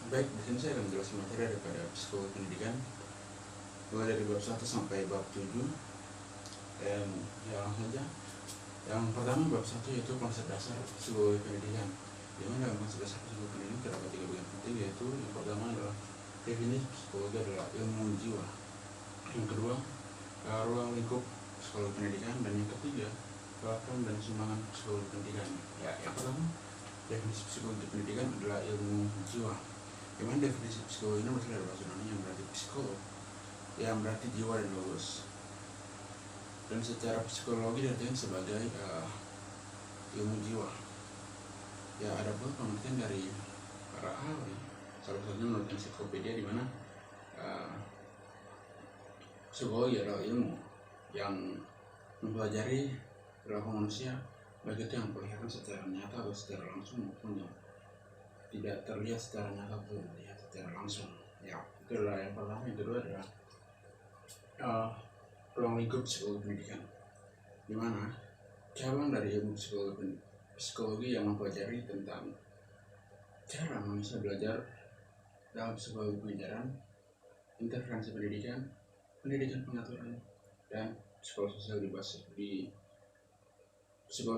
Baik, di sini saya akan menjelaskan materi daripada psikologi pendidikan mulai dari bab 1 sampai bab 7. Dan ya langsung saja. Yang pertama bab 1 yaitu konsep dasar psikologi pendidikan. Di mana dalam konsep dasar psikologi pendidikan terdapat 3 bagian penting, yaitu yang pertama adalah definisi psikologi adalah ilmu jiwa. Yang kedua, ruang lingkup psikologi pendidikan, dan yang ketiga, peran dan sumbangan psikologi pendidikan. Ya, yang pertama, definisi psikologi pendidikan adalah ilmu jiwa. Dimana definisi psikologi ini berasal dari bahasa Yunani yang berarti psikolog, yang berarti jiwa dan logos. Dan secara psikologi diartikan sebagai ilmu jiwa. Ya, ada pun pengertian dari para ahli, salah satunya menurut ensiklopedia, di mana psikologi adalah ilmu yang mempelajari perilaku manusia, baik itu yang kelihatan secara nyata atau secara langsung, maupun yang tidak terlihat secara nyata atau terlihat secara langsung. Ya, itu adalah yang pertama. Yang kedua adalah ruang lingkup psikologi pendidikan, di mana cabang dari ilmu psikologi yang mempelajari tentang cara manusia belajar dalam psikologi pengajaran, intervensi pendidikan, pendidikan pengaturan, dan psikologi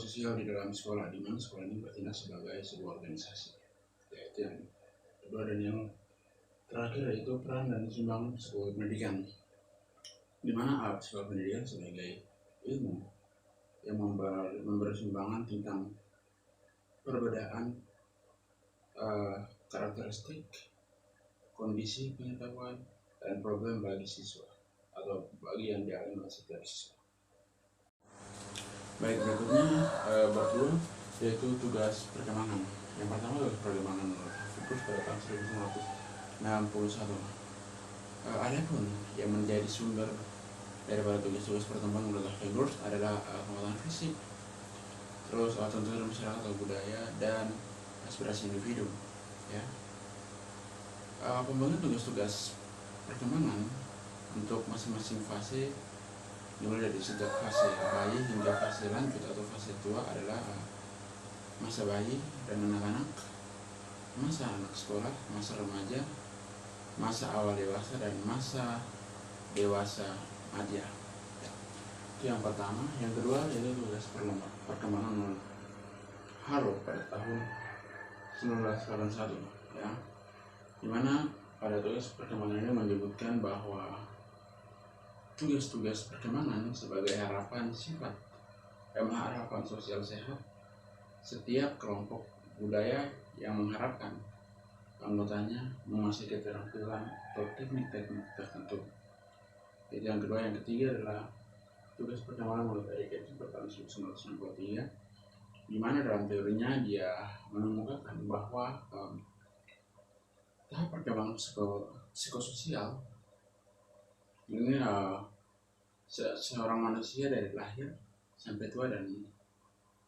sosial di dalam sekolah, di mana sekolah ini bertindak sebagai sebuah organisasi. Yaitu yang kedua. Dan yang terakhir yaitu peran dan sumbangan psikologi pendidikan, di mana psikologi pendidikan sebagai ilmu yang memberi sumbangan tentang perbedaan karakteristik, kondisi pengetahuan, dan problem bagi siswa atau bagi yang dialami oleh setiap siswa. Baik, berikutnya bab 2 yaitu tugas perkembangan. Yang pertama adalah perkembangan Fikus pada tahun 1961. Adapun yang menjadi sumber daripada tugas-tugas perkembangan adalah Fikus adalah pengembangan fisik, terus tuntutan masyarakat atau budaya, dan aspirasi individu. Ya, pembagian tugas-tugas perkembangan untuk masing-masing fase, dimulai dari sejak fase bayi hingga fase lanjut atau fase tua, adalah masa bayi dan anak-anak, masa anak sekolah, masa remaja, masa awal dewasa, dan masa dewasa madya. Ya, itu yang pertama. Yang kedua yaitu tugas perkembangan Harlow pada tahun 1981, ya, dimana pada tugas perkembangan ini menyebutkan bahwa tugas-tugas perkembangan sebagai harapan sosial sehat setiap kelompok budaya yang mengharapkan anggotanya menguasai keterampilan atau teknik-teknik tertentu. Jadi yang kedua. Yang ketiga adalah tugas perkembangan menurut Eric Erickson pada tahun 1963, di mana dalam teorinya dia menemukan bahwa tahap perkembangan psikososial ini seorang manusia dari lahir sampai tua, dan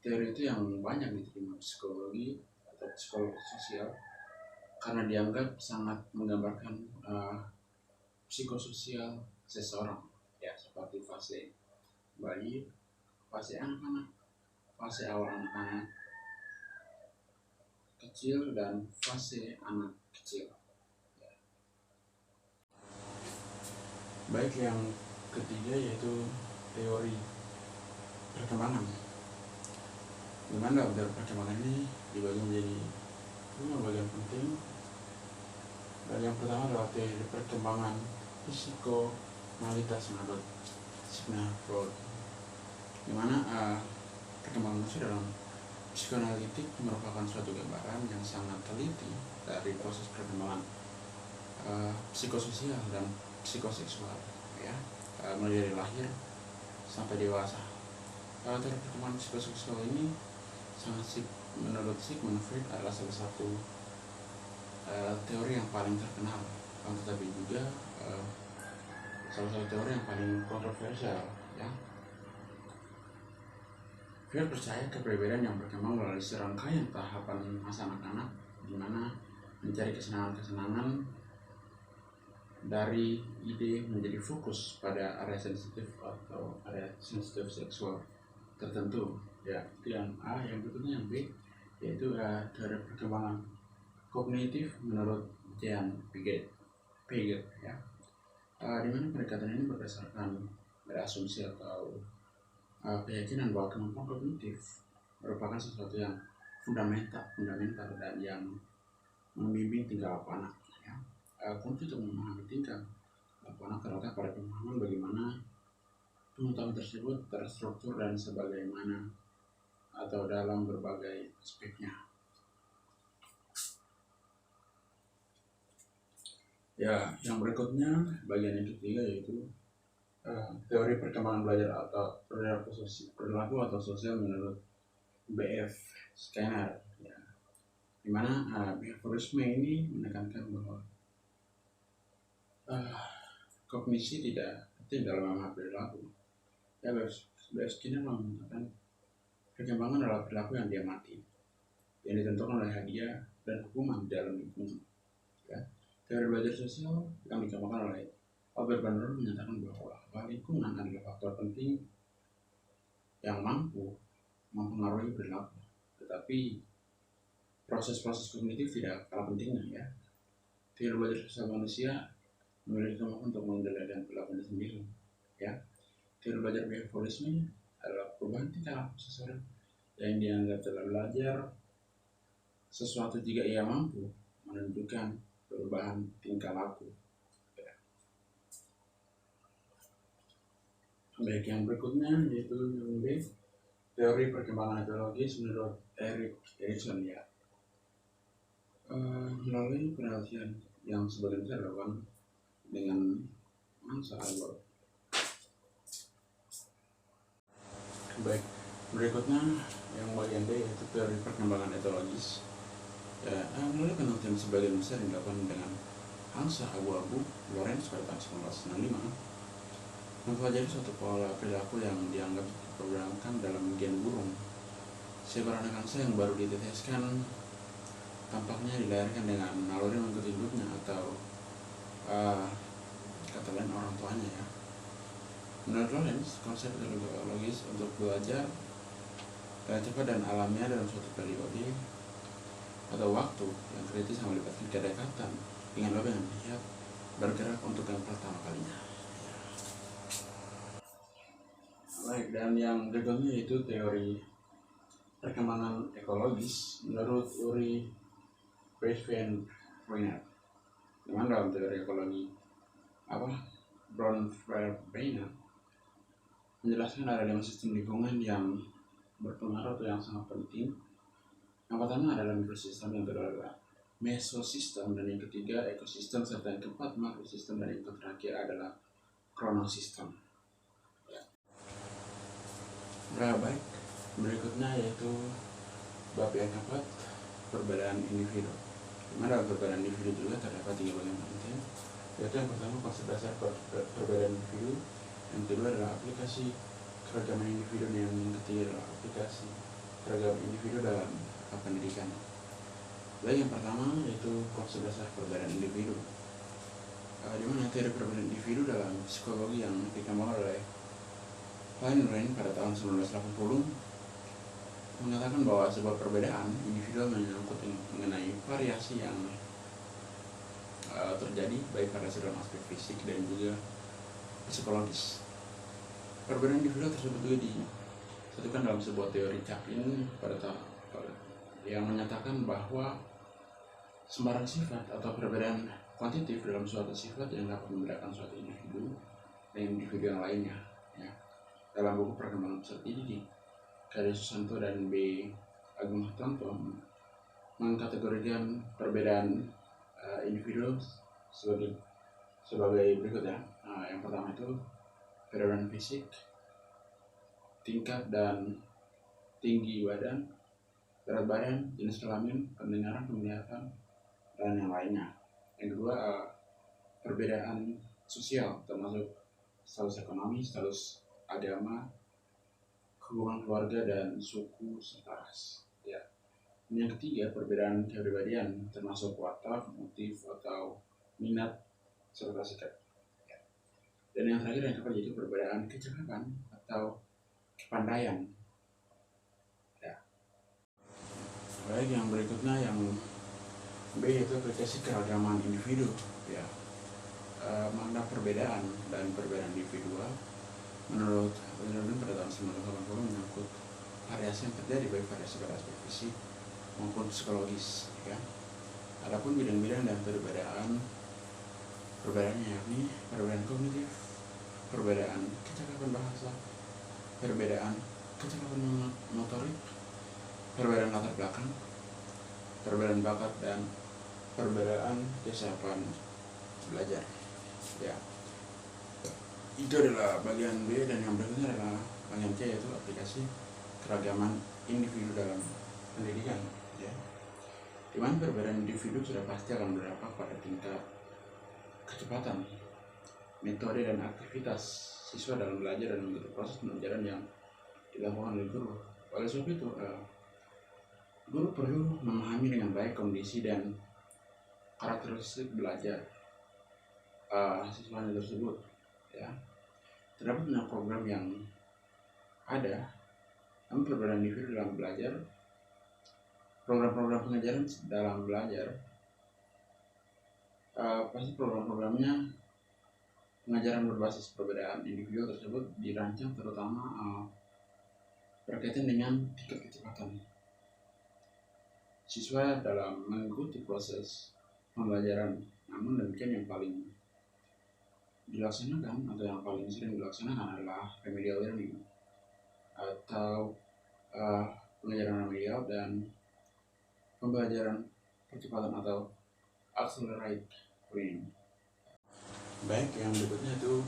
teori itu yang banyak diterima psikologi atau psikologi sosial karena dianggap sangat menggambarkan psikososial seseorang, ya, seperti fase bayi, fase anak-anak, fase awal anak-anak kecil, dan fase anak kecil. Ya. Baik, yang ketiga yaitu teori perkembangan, di mana dalam perkembangan ini dibagi menjadi 5 bagian penting. Dan yang pertama adalah teori perkembangan psikonalitas menurut Sigmund Freud, di mana perkembangan manusia dalam psikoanalitik merupakan suatu gambaran yang sangat teliti dari proses perkembangan psikososial dan psikoseksual, ya, mulai dari lahir sampai dewasa. Teori perkembangan psikoseksual ini menurut Sigmund Freud adalah salah satu teori yang paling terkenal, tetapi juga salah satu teori yang paling kontroversial, ya. Freud percaya kepribadian yang berkembang melalui serangkaian tahapan masa anak-anak, di mana mencari kesenangan-kesenangan dari ide menjadi fokus pada area sensitif atau area sensitif seksual tertentu. Ya, itu yang A. Yang berikutnya yang B, yaitu teori perkembangan kognitif menurut Jean Piaget, ya. Di mana pendekatan ini berdasarkan asumsi atau keyakinan bahwa kemampuan kognitif merupakan sesuatu yang fundamental dan yang membimbing tingkah laku anak. Ya. Kunci untuk memahami tingkah laku anak terletak pada pemahaman bagaimana pengetahuan tersebut terstruktur dan sebagaimana atau dalam berbagai aspeknya. Ya, yang berikutnya bagian yang ketiga yaitu teori perkembangan belajar atau perilaku atau sosial menurut B.F. Skinner. Ya, dimana behaviorisme ini menekankan bahwa kognisi tidak penting dalam memahami perilaku. Ya, B.F. Skinner mengatakan perkembangan adalah perilaku yang diamati, yang ditentukan oleh hadiah dan hukuman di dalam lingkungan. Ya. Teori belajar sosial yang dikembangkan oleh Albert Bandura menyatakan bahwa lingkungan adalah faktor penting yang mampu mempengaruhi perilaku, tetapi proses-proses kognitif tidak kalah pentingnya. Ya. Teori belajar sosial manusia memiliki kemampuan untuk mengendalikan perilakunya sendiri. Ya. Teori belajar behaviorisme adalah perubahan tingkah laku seseorang yang dianggap telah belajar sesuatu jika ia mampu menunjukkan perubahan tingkah laku. Ya. Baik, yang berikutnya yaitu yang B, teori perkembangan etologis menurut Erik Erikson. Ya. Melalui penelitian yang sebagian besar dilakukan dengan mangsa Albert. Baik, berikutnya yang bagian D yaitu teori perkembangan etologis. Ya, melalui penelitian sebagian besar yang dilakukan dengan angsa abu-abu Lorenz pada tahun 1965 mempelajari suatu pola perilaku yang dianggap diprogramkan dalam gen burung. Seekor anak angsa yang baru diteteskan tampaknya dilahirkan dengan naluri mengikuti induknya atau kata lain orang tuanya. Ya. Menurut Lorenz, konsep etologis untuk belajar cepat dan alamiah dalam suatu periode atau waktu yang kritis yang melibatkan kedekatan dengan laba yang melihat bergerak untuk yang pertama kalinya. Baik, dan yang berikutnya yaitu teori perkembangan ekologis menurut Uri Bronfenbrenner. Dengan dalam teori ekologi Bronfenbrenner menjelaskan ada 5 sistem lingkungan yang berpengaruh atau yang sangat penting. Yang pertama adalah mikrosistem, yang kedua adalah mesosistem, dan yang ketiga ekosistem, serta yang keempat makrosistem, dan yang terakhir adalah kronosistem. Ya. Nah, baik, berikutnya yaitu bab yang keempat, perbedaan individu. Dimana dalam perbedaan individu juga terdapat 3 bagian penting, yaitu yang pertama konsep dasar perbedaan individu, yang kedua adalah aplikasi keragaman individu, dan yang ketiga adalah aplikasi keragaman individu dalam pendidikan. Baik, yang pertama yaitu konsep dasar perbedaan individu, di mana teori perbedaan individu dalam psikologi yang dikembangkan oleh Heinlein pada tahun 1980 mengatakan bahwa sebuah perbedaan individu menyangkut mengenai variasi yang terjadi baik pada dalam aspek fisik dan juga psikologis. Perbedaan individu tersebut juga disatukan dalam sebuah teori Chaplin pada yang menyatakan bahwa sembarang sifat atau perbedaan kuantitatif dalam suatu sifat yang dapat membedakan suatu individu dengan individu yang lainnya. Ya. Dalam buku Perkembangan Pusat Didik karya Susanto dan B. Agung Hartanto mengkategorikan perbedaan individu sebagai berikut. Ya. Yang pertama itu perbedaan fisik, tingkat dan tinggi badan, berat badan, jenis kelamin, pendengaran, penglihatan, dan yang lainnya. Yang kedua, perbedaan sosial termasuk status ekonomi, status agama, hubungan keluarga dan suku serta ras. Ya. Yang ketiga, perbedaan kepribadian termasuk watak, motif, atau minat serta sikap. Dan yang terakhir yang keempat yaitu perbedaan kecakapan atau kepandaian. Ya. Baik, yang berikutnya yang B yaitu aplikasi keragaman individu. Ya. Makna perbedaan dan perbedaan individual menurut penelitian pada tahun 1980 menyangkut variasi yang terjadi baik variasi pada aspek fisik maupun psikologis. Ya. Adapun bidang-bidang dan perbedaannya yakni perbedaan kognitif, perbedaan kecakapan bahasa, perbedaan kecakapan motorik, perbedaan latar belakang, perbedaan bakat, dan perbedaan kesiapan belajar. Ya, itu adalah bagian B, dan yang berikutnya adalah bagian C yaitu aplikasi keragaman individu dalam pendidikan. Ya, di mana perbedaan individu sudah pasti akan berdampak pada tingkat kecepatan, metode, dan aktivitas siswa dalam belajar dan mengikuti proses pembelajaran yang dilakukan oleh guru. Oleh sebab itu, guru perlu memahami dengan baik kondisi dan karakteristik belajar siswanya tersebut. Ya, terdapat banyak program yang ada, namun perbedaan individu dalam belajar, program-program pengajaran dalam belajar, pasti program-programnya pengajaran berbasis perbedaan individu tersebut dirancang terutama berkaitan dengan tingkat kecepatan siswa dalam mengikuti proses pembelajaran. Namun demikian, yang paling dilaksanakan atau yang paling sering dilaksanakan adalah remedial learning atau pengajaran remedial dan pembelajaran percepatan atau accelerate learning. Baik, yang berikutnya itu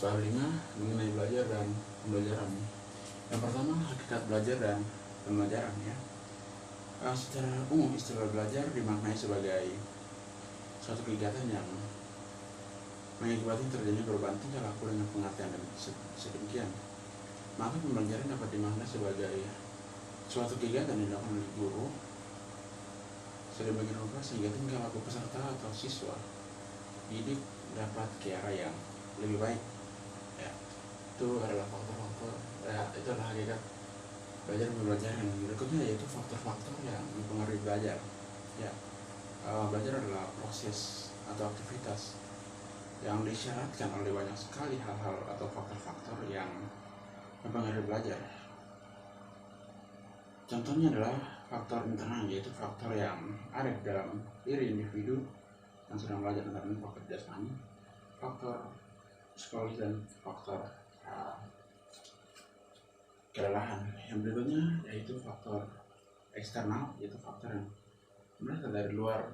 bab 5 mengenai belajar dan pembelajaran. Yang pertama, hakikat belajar dan pembelajaran. Ya. Secara umum istilah belajar dimaknai sebagai suatu kegiatan yang mengakibatkan terjadinya perubahan tingkah laku dengan pengertian dan sedemikian. Maka pembelajaran dapat dimaknai sebagai suatu kegiatan yang dilakukan oleh guru sedemikian rupa sehingga tingkah laku peserta atau siswa didik dapat ke arah yang lebih baik. Ya, itu adalah faktor-faktor. Itu adalah hakikat belajar dan pembelajaran. Yang berikutnya yaitu faktor-faktor yang mempengaruhi belajar. Ya, belajar adalah proses atau aktivitas yang disyaratkan oleh banyak sekali hal-hal atau faktor-faktor yang mempengaruhi belajar. Contohnya adalah faktor internal, yaitu faktor yang ada di dalam diri individu yang sedang belajar, antara faktor jasmani, faktor psikologis, dan faktor kelelahan. Yang berikutnya yaitu faktor eksternal, yaitu faktor yang berasal dari luar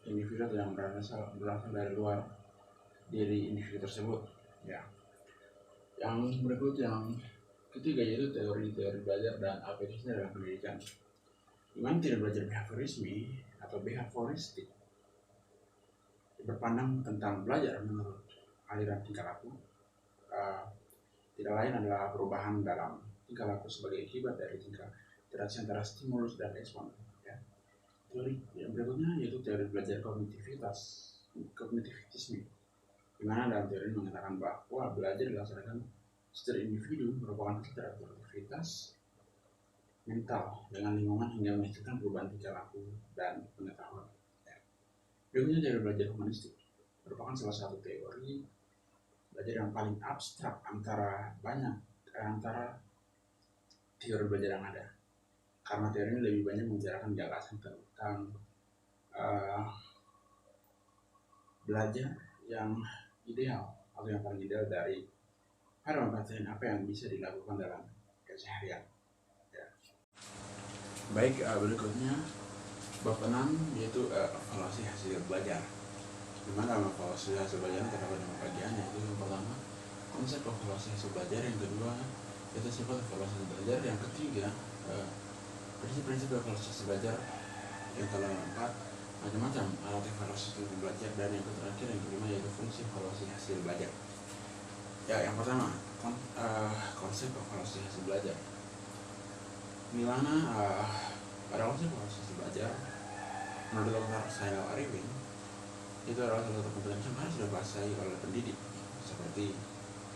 individu atau yang berasal dari luar diri individu tersebut. Ya. Yang berikut yang ketiga yaitu teori belajar dan aplikasinya dalam pendidikan. Dengan tidak belajar behaviorisme atau behavioristik berpandang tentang belajar menurut aliran tingkah laku, tidak lain adalah perubahan dalam tingkah laku sebagai akibat dari tingkah interaksi antara stimulus dan respon. Ya. Teori yang berikutnya yaitu teori belajar kognitivisme, di mana dalam teori mengatakan bahwa belajar dilaksanakan secara individu merupakan teratur aktivitas mental dengan lingkungan hingga menghasilkan perubahan tingkah laku dan pengetahuan. Ya. Berikutnya teori belajar humanistik merupakan salah satu teori belajar yang paling abstrak antara teori belajar yang ada, karena teori ini lebih banyak membicarakan gagasan tentang belajar yang ideal atau yang paling ideal dari pada mempelajari apa yang bisa dilakukan dalam keseharian. Ya. Baik, berikutnya bab 6 yaitu evaluasi hasil belajar. Di mana dalam evaluasi hasil belajar terdapat 5 bagian, yaitu yang pertama konsep evaluasi hasil belajar, yang kedua yaitu sifat evaluasi hasil belajar, yang ketiga prinsip-prinsip evaluasi hasil belajar, yang keempat macam-macam alat evaluasi hasil belajar, dan yang terakhir yang kelima yaitu fungsi evaluasi hasil belajar. Ya, yang pertama konsep evaluasi hasil belajar. Di mana pada konsep evaluasi hasil belajar, menurut Dr. Zainal Arifin, itu adalah salah satu kompetensi yang harus dikuasai oleh pendidik, seperti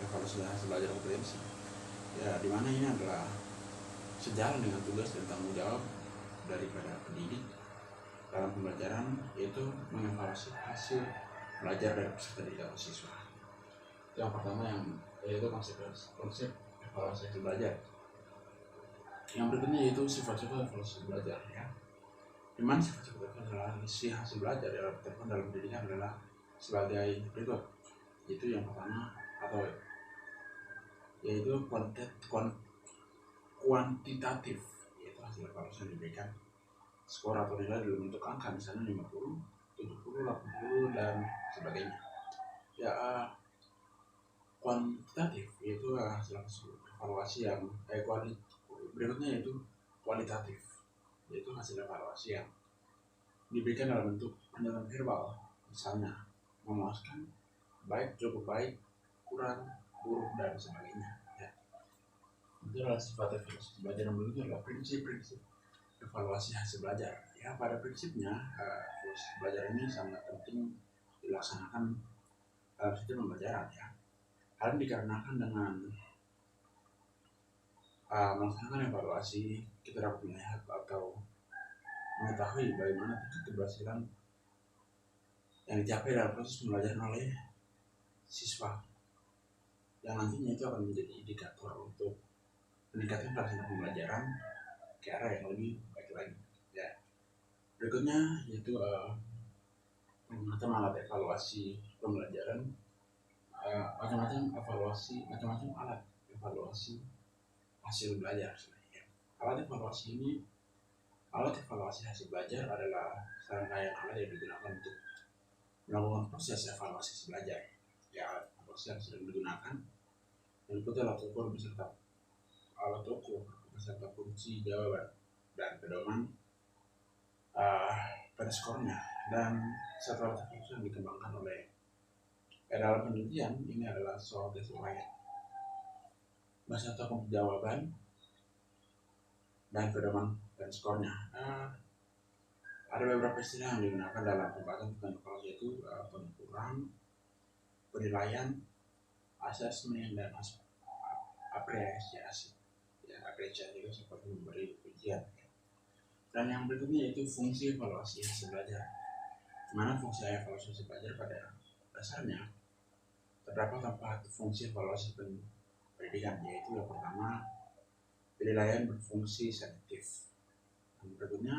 evaluasi hasil belajar kompetensi. Ya, di mana ini adalah sejalan dengan tugas dan tanggung jawab daripada pendidik dalam pembelajaran, yaitu mengevaluasi hasil belajar dari peserta didik atau siswa. Yang pertama yaitu konsep evaluasi hasil belajar. Yang berikutnya yaitu sifat-sifat evaluasi belajar, ya. Dimana sifat-sifat evaluasi hasil belajar dalam pendidikan adalah sebagai berikut. Yaitu yang pertama yaitu kuantitatif, yaitu hasil evaluasi yang diberikan skor atau nilai dalam bentuk angka, misalnya 50, 70, 80 dan sebagainya. Ya, kuantitatif yaitu hasil evaluasi yang berikutnya yaitu kualitatif, yaitu hasil evaluasi yang diberikan dalam bentuk penjelasan verbal, misalnya memuaskan, baik, cukup baik, kurang, buruk dan sebagainya. Ya. Itu adalah sifat evaluasi belajar. Yang berikutnya adalah prinsip-prinsip evaluasi hasil belajar. Ya, pada prinsipnya evaluasi belajar ini sangat penting dilaksanakan dalam sistem pembelajaran, ya. Hal ini dikarenakan dengan melaksanakan evaluasi, kita dapat melihat atau mengetahui bagaimana tingkat keberhasilan yang dicapai dalam proses pembelajaran oleh siswa, yang nantinya itu akan menjadi indikator untuk meningkatkan pelaksanaan pembelajaran ke arah yang lebih baik lagi. Ya. Berikutnya yaitu macam alat evaluasi pembelajaran, macam-macam alat evaluasi hasil belajar. Ya. Alat evaluasi hasil belajar adalah serangkaian alat yang digunakan untuk melakukan proses evaluasi hasil belajar. Ya, alat evaluasi yang sering digunakan meliputi alat ukur beserta fungsi jawaban dan pedoman pada skornya. Dan satu alat evaluasi yang dikembangkan oleh dalam penelitian ini adalah soal tes ulangan beserta fungsi jawaban dan pedoman dan skornya. Ada beberapa istilah yang digunakan dalam pembahasan tentang evaluasi, yaitu pengukuran, penilaian, asesmen, dan apresiasi. Ya, apresiasi itu seperti memberi pujian. Dan yang berikutnya yaitu fungsi evaluasi hasil belajar. Mana fungsi evaluasi hasil belajar pada dasarnya terdapat 4 fungsi evaluasi pendidikan, yaitu yang pertama penilaian berfungsi selektif, yang berikutnya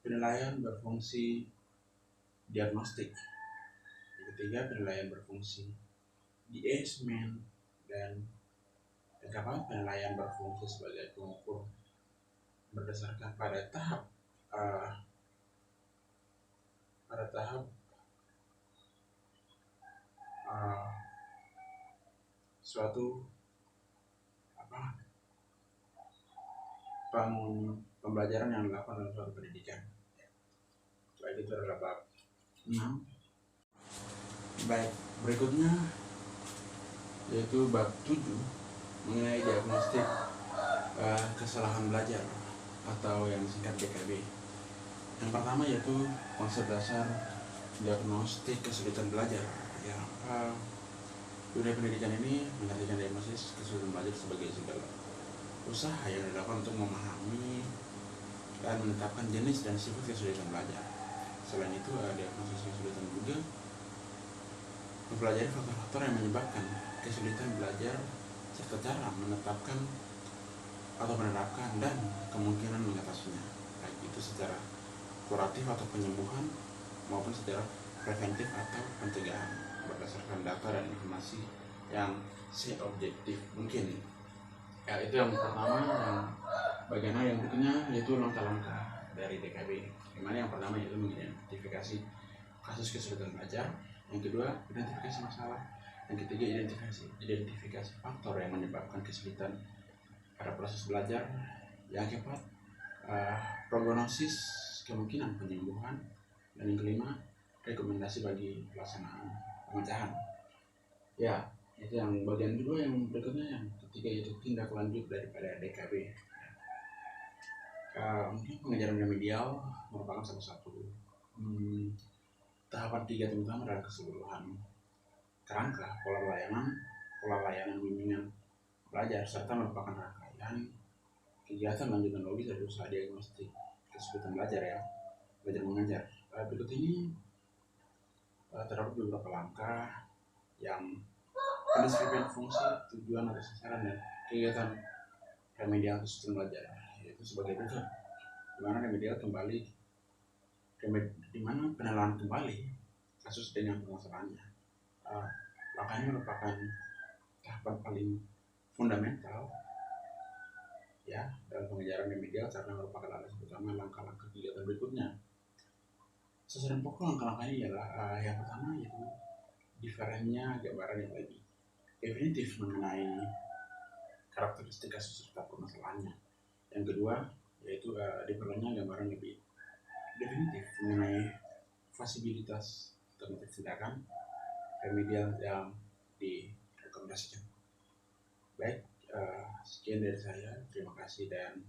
penilaian berfungsi diagnostik, yang ketiga penilaian berfungsi di-assessment, dan yang keempat penilaian berfungsi sebagai pengukur berdasarkan pada tahap suatu pembelajaran yang dilakukan dalam suatu pendidikan. Baik, itu adalah bab 6. Baik, berikutnya yaitu bab 7 mengenai diagnostik kesalahan belajar atau yang disingkat DKB. Yang pertama yaitu konsep dasar diagnostik kesulitan belajar. Ya, dunia pendidikan ini mengartikan diagnosis kesulitan belajar sebagai segala usaha yang dilakukan untuk memahami dan menetapkan jenis dan sifat kesulitan belajar. Selain itu, diagnosis kesulitan juga mempelajari faktor-faktor yang menyebabkan kesulitan belajar serta cara menetapkan atau menerapkan dan kemungkinan mengatasinya, baik itu secara kuratif atau penyembuhan maupun secara preventif atau pencegahan berdasarkan data dan informasi yang seobjektif mungkin. Ya, itu yang pertama. Bagian yang berikutnya yaitu langkah-langkah dari DKB, dimana yang pertama yaitu mengidentifikasi kasus kesulitan belajar, yang kedua identifikasi masalah, yang ketiga identifikasi faktor yang menyebabkan kesulitan pada proses belajar, yang keempat prognosis kemungkinan penyembuhan, dan yang kelima rekomendasi bagi pelaksanaan pemecahan. Ya, Itu yang bagian kedua. Yang berikutnya yang ketiga yaitu tindak lanjut daripada DKB. Mungkin pengejaran remedial merupakan salah satu tahapan 3 terutama adalah keseluruhan kerangka pola layanan bimbingan belajar serta merupakan rangkaian kegiatan lanjutan logis dari usaha diagnostik kesulitan belajar ya, belajar mengajar. Berikut ini terdapat beberapa langkah yang mendeskripsikan fungsi, tujuan atau sasaran dan kegiatan remedial kesulitan belajar, yaitu sebagai berikut. Di mana remedial kembali, di mana penilaian kembali kasus dengan permasalahannya. Langkah ini merupakan tahapan paling fundamental ya dalam pengejaran remedial karena merupakan alas utama langkah-langkah kegiatan berikutnya. Sasaran pokok langkah-langkah ini adalah yang pertama yaitu diferennya gambaran yang lebih definitif mengenai karakteristik kasus serta permasalahannya. Yang kedua yaitu diperlunya gambaran lebih definitif mengenai fasibilitas atau metode tindakan remedial yang direkomendasikan. Baik, sekian dari saya. Terima kasih dan